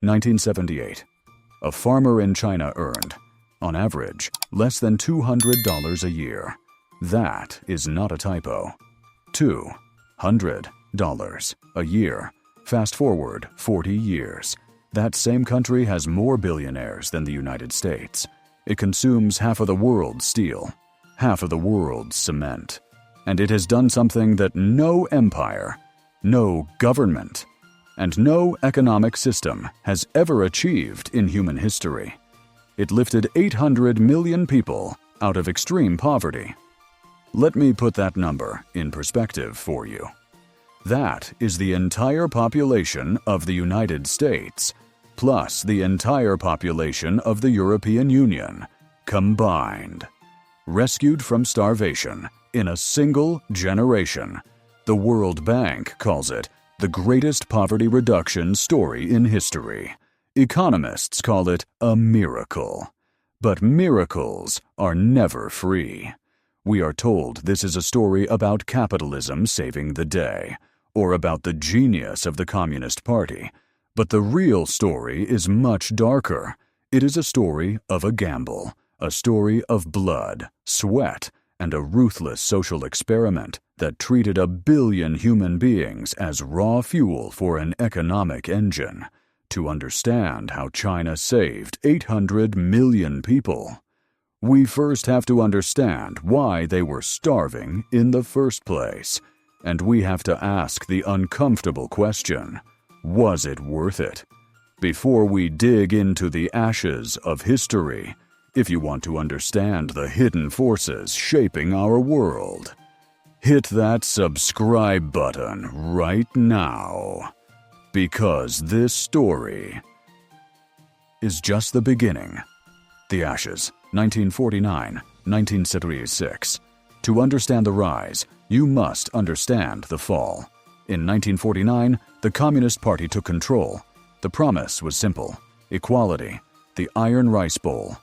1978. A farmer in China earned, on average, less than $200 a year. That is not a typo. $200 a year. Fast forward 40 years. That same country has more billionaires than the United States. It consumes half of the world's steel, half of the world's cement. And it has done something that no empire, no government, and no economic system has ever achieved in human history. It lifted 800 million people out of extreme poverty. Let me put that number in perspective for you. That is the entire population of the United States, plus the entire population of the European Union, combined. Rescued from starvation in a single generation. The World Bank calls it the greatest poverty reduction story in history. Economists call it a miracle. But miracles are never free. We are told this is a story about capitalism saving the day, or about the genius of the Communist Party. But the real story is much darker. It is a story of a gamble, a story of blood, sweat, and a ruthless social experiment that treated 1 billion human beings as raw fuel for an economic engine. To understand how China saved 800 million people, we first have to understand why they were starving in the first place. And we have to ask the uncomfortable question, was it worth it? Before we dig into the ashes of history, if you want to understand the hidden forces shaping our world, hit that subscribe button right now. Because this story is just the beginning. The Ashes, 1949-1976. To understand the rise, you must understand the fall. In 1949, the Communist Party took control. The promise was simple: equality, the Iron Rice Bowl.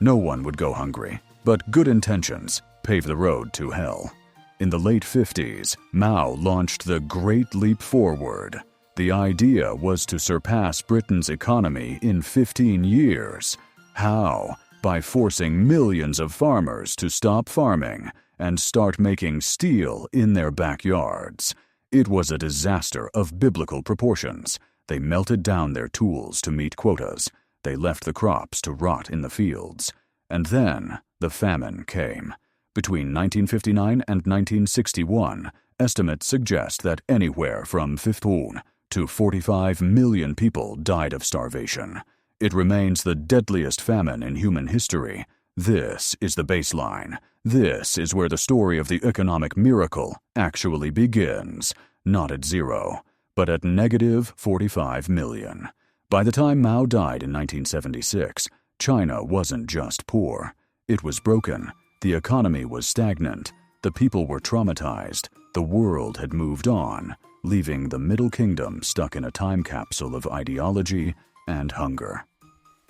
No one would go hungry, but good intentions paved the road to hell. In the late 50s, Mao launched the Great Leap Forward. The idea was to surpass Britain's economy in 15 years. How? By forcing millions of farmers to stop farming and start making steel in their backyards. It was a disaster of biblical proportions. They melted down their tools to meet quotas. They left the crops to rot in the fields. And then the famine came. Between 1959 and 1961, estimates suggest that anywhere from 15 to 45 million people died of starvation. It remains the deadliest famine in human history. This is the baseline. This is where the story of the economic miracle actually begins, not at zero, but at negative 45 million. By the time Mao died in 1976, China wasn't just poor. It was broken. The economy was stagnant. The people were traumatized. The world had moved on, leaving the Middle Kingdom stuck in a time capsule of ideology and hunger.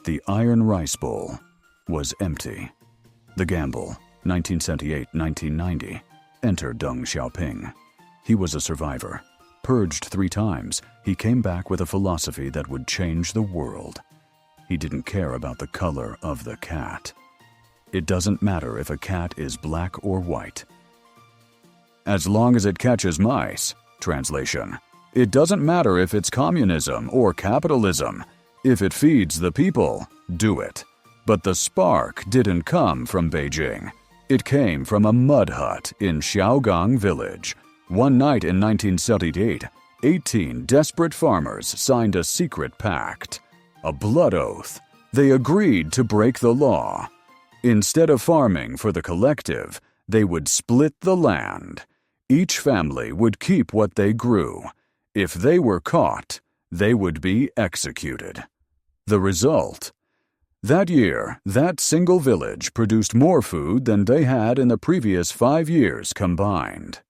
The Iron Rice Bowl was empty. The gamble, 1978-1990, entered Deng Xiaoping. He was a survivor. Purged 3 times, he came back with a philosophy that would change the world. He didn't care about the color of the cat. It doesn't matter if a cat is black or white. As long as it catches mice. Translation: it doesn't matter if it's communism or capitalism. If it feeds the people, do it. But the spark didn't come from Beijing. It came from a mud hut in Xiaogang village. One night in 1978, 18 desperate farmers signed a secret pact. A blood oath. They agreed to break the law. Instead of farming for the collective, they would split the land. Each family would keep what they grew. If they were caught, they would be executed. The result? That year, that single village produced more food than they had in the previous 5 years combined.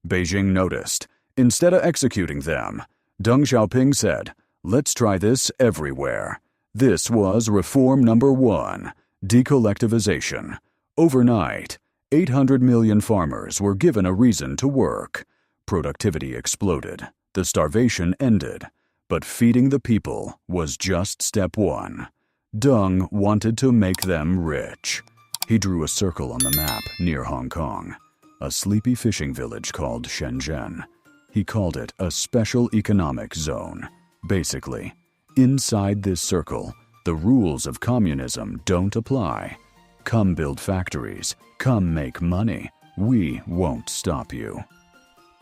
Beijing noticed. Instead of executing them, Deng Xiaoping said, "Let's try this everywhere." This was reform number 1, decollectivization. Overnight, 800 million farmers were given a reason to work. Productivity exploded. The starvation ended. But feeding the people was just step one. Deng wanted to make them rich. He drew a circle on the map near Hong Kong, a sleepy fishing village called Shenzhen. He called it a special economic zone. Basically, inside this circle, the rules of communism don't apply. Come build factories, come make money. We won't stop you.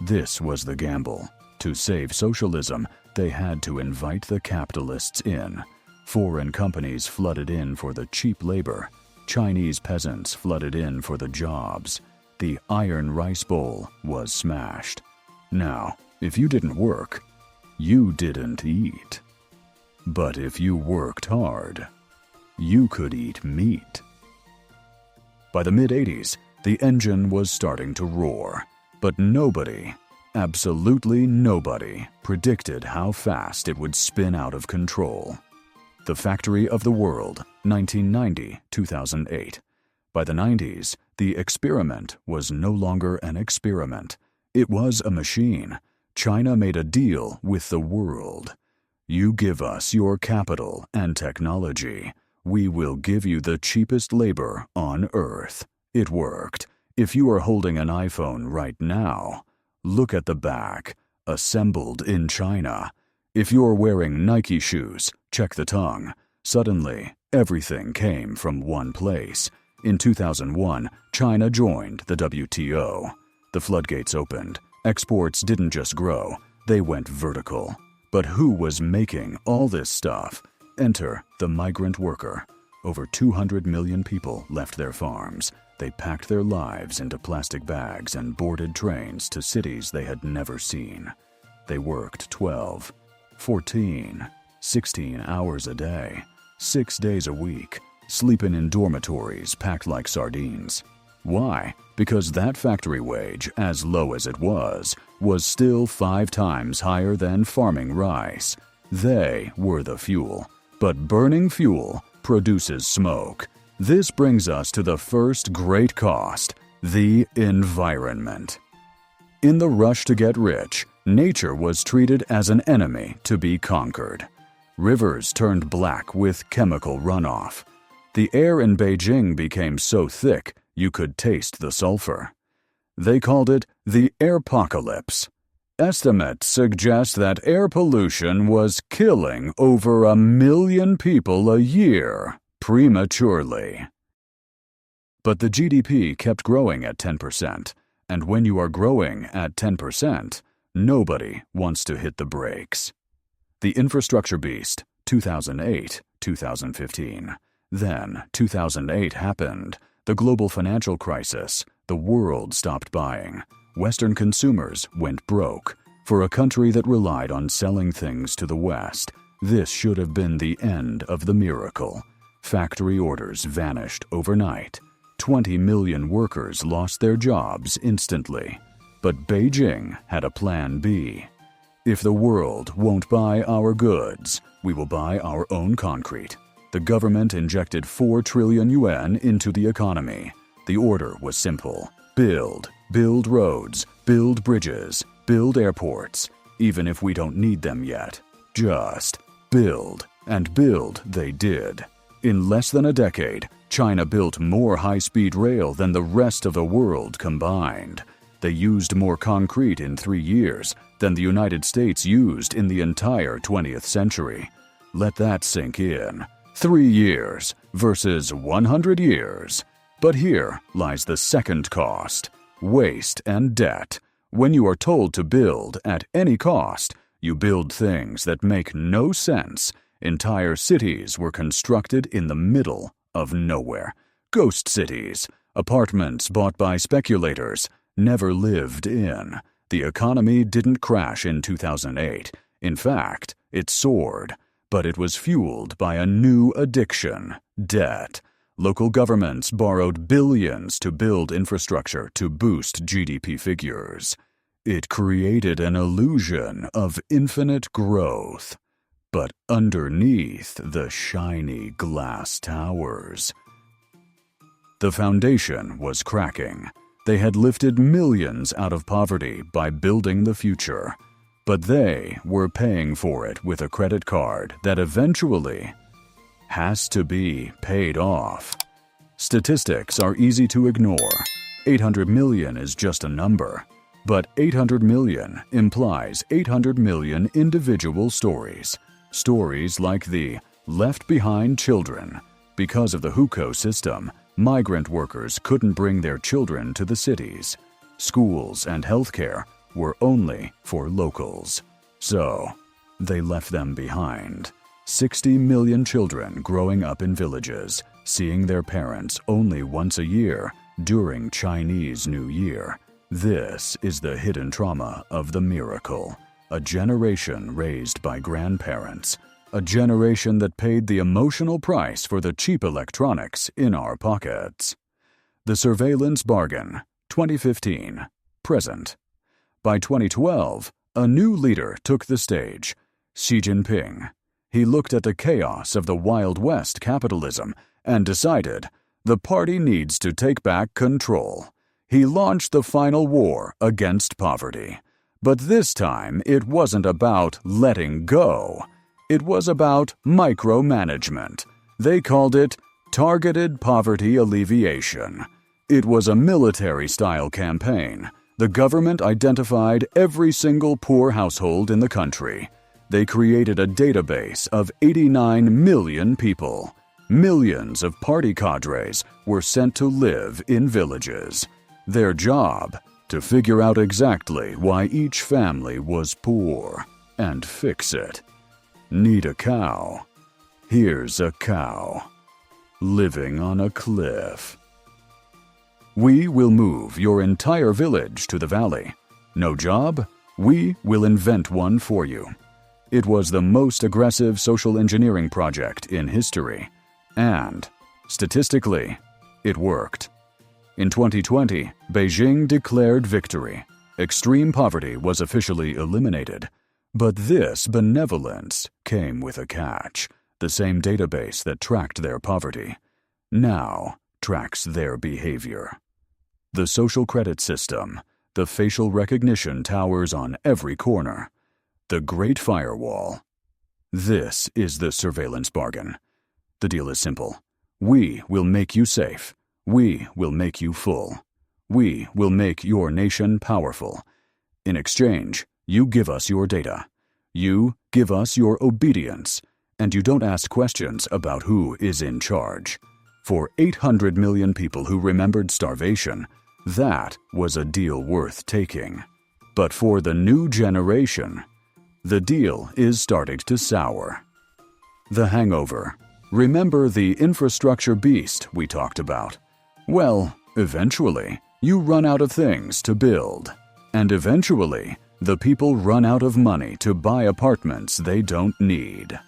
This was the gamble. To save socialism, they had to invite the capitalists in. Foreign companies flooded in for the cheap labor. Chinese peasants flooded in for the jobs. The iron rice bowl was smashed. Now, if you didn't work, you didn't eat. But if you worked hard, you could eat meat. By the mid-'80s, the engine was starting to roar, but nobody, absolutely nobody, predicted how fast it would spin out of control. The Factory of the World, 1990-2008. By the 90s, the experiment was no longer an experiment. It was a machine. China made a deal with the world. You give us your capital and technology. We will give you the cheapest labor on Earth. It worked. If you are holding an iPhone right now, look at the back. Assembled in China. If you're wearing Nike shoes, check the tongue. Suddenly, everything came from one place. In 2001, China joined the WTO. The floodgates opened. Exports didn't just grow, they went vertical. But who was making all this stuff? Enter the migrant worker. Over 200 million people left their farms. They packed their lives into plastic bags and boarded trains to cities they had never seen. They worked 12, 14, 16 hours a day, 6 days a week, sleeping in dormitories packed like sardines. Why? Because that factory wage, as low as it was still 5 times higher than farming rice. They were the fuel. But burning fuel produces smoke. This brings us to the first great cost, the environment. In the rush to get rich, nature was treated as an enemy to be conquered. Rivers turned black with chemical runoff. The air in Beijing became so thick you could taste the sulfur. They called it the airpocalypse. Estimates suggest that air pollution was killing over 1 million people a year prematurely. But the GDP kept growing at 10%, and when you are growing at 10%, nobody wants to hit the brakes. The infrastructure beast, 2008-2015. Then 2008 happened. The global financial crisis. The world stopped buying. Western consumers went broke. For a country that relied on selling things to the West, this should have been the end of the miracle. Factory orders vanished overnight. 20 million workers lost their jobs instantly. But Beijing had a plan B. If the world won't buy our goods, we will buy our own concrete. The government injected 4 trillion yuan into the economy. The order was simple. Build roads, build bridges, build airports, even if we don't need them yet. Just build, and build they did. In less than a decade, China built more high-speed rail than the rest of the world combined. They used more concrete in 3 years than the United States used in the entire 20th century. Let that sink in. 3 years versus 100 years. But here lies the second cost, waste and debt. When you are told to build at any cost, you build things that make no sense. Entire cities were constructed in the middle of nowhere. Ghost cities, apartments bought by speculators, never lived in. The economy didn't crash in 2008. In fact, it soared. But it was fueled by a new addiction, debt. Local governments borrowed billions to build infrastructure to boost GDP figures. It created an illusion of infinite growth. But underneath the shiny glass towers, the foundation was cracking. They had lifted millions out of poverty by building the future. But they were paying for it with a credit card that eventually has to be paid off. Statistics are easy to ignore. 800 million is just a number. But 800 million implies 800 million individual stories. Stories like the left behind children. Because of the hukou system, migrant workers couldn't bring their children to the cities. Schools and healthcare were only for locals. So, they left them behind. 60 million children growing up in villages, seeing their parents only once a year during Chinese New Year. This is the hidden trauma of the miracle. A generation raised by grandparents. A generation that paid the emotional price for the cheap electronics in our pockets. The Surveillance Bargain, 2015, present. By 2012, a new leader took the stage, Xi Jinping. He looked at the chaos of the Wild West capitalism and decided the party needs to take back control. He launched the final war against poverty. But this time, it wasn't about letting go. It was about micromanagement. They called it targeted poverty alleviation. It was a military-style campaign. The government identified every single poor household in the country. They created a database of 89 million people. Millions of party cadres were sent to live in villages. Their job, to figure out exactly why each family was poor and fix it. Need a cow? Here's a cow. Living on a cliff. We will move your entire village to the valley. No job? We will invent one for you. It was the most aggressive social engineering project in history. And, statistically, it worked. In 2020, Beijing declared victory. Extreme poverty was officially eliminated. But this benevolence came with a catch. The same database that tracked their poverty now tracks their behavior. The social credit system, the facial recognition towers on every corner, the Great Firewall. This is the surveillance bargain. The deal is simple. We will make you safe. We will make you full. We will make your nation powerful. In exchange, you give us your data. You give us your obedience. And you don't ask questions about who is in charge. For 800 million people who remembered starvation, that was a deal worth taking. But for the new generation, the deal is starting to sour. The hangover. Remember the infrastructure beast we talked about? Well, eventually, you run out of things to build. And eventually, the people run out of money to buy apartments they don't need.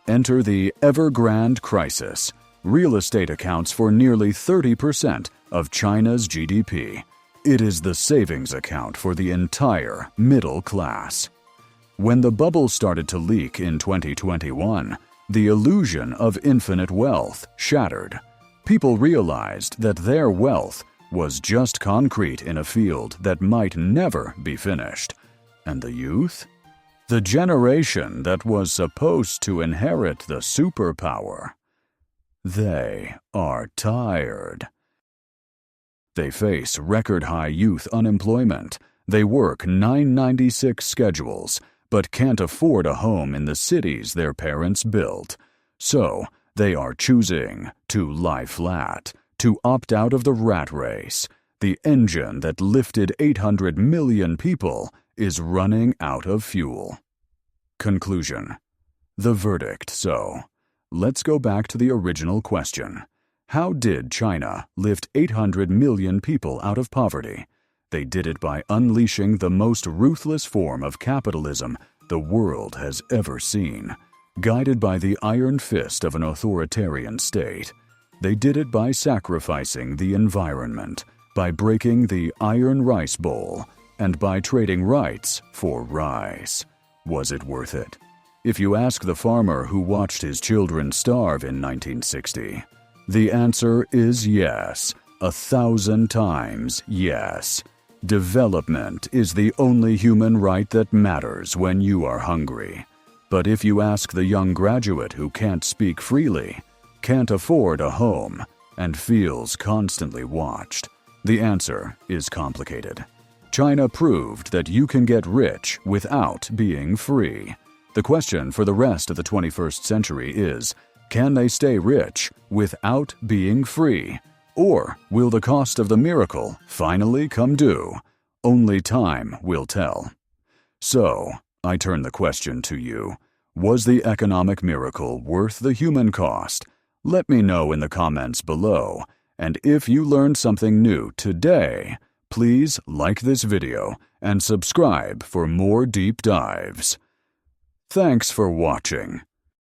Enter the Evergrande crisis. Real estate accounts for nearly 30% of China's GDP. It is the savings account for the entire middle class. When the bubble started to leak in 2021, the illusion of infinite wealth shattered. People realized that their wealth was just concrete in a field that might never be finished. And the youth? The generation that was supposed to inherit the superpower. They are tired. They face record-high youth unemployment. They work 996 schedules, but can't afford a home in the cities their parents built. So, they are choosing to lie flat, to opt out of the rat race. The engine that lifted 800 million people is running out of fuel. Conclusion. The verdict, so. Let's go back to the original question. How did China lift 800 million people out of poverty? They did it by unleashing the most ruthless form of capitalism the world has ever seen. Guided by the iron fist of an authoritarian state. They did it by sacrificing the environment, by breaking the iron rice bowl, and by trading rights for rice. Was it worth it? If you ask the farmer who watched his children starve in 1960, the answer is yes, 1,000 times yes. Development is the only human right that matters when you are hungry. But if you ask the young graduate who can't speak freely, can't afford a home, and feels constantly watched, the answer is complicated. China proved that you can get rich without being free. The question for the rest of the 21st century is, can they stay rich without being free? Or will the cost of the miracle finally come due? Only time will tell. So, I turn the question to you. Was the economic miracle worth the human cost? Let me know in the comments below. And if you learned something new today, please like this video and subscribe for more deep dives. Thanks for watching.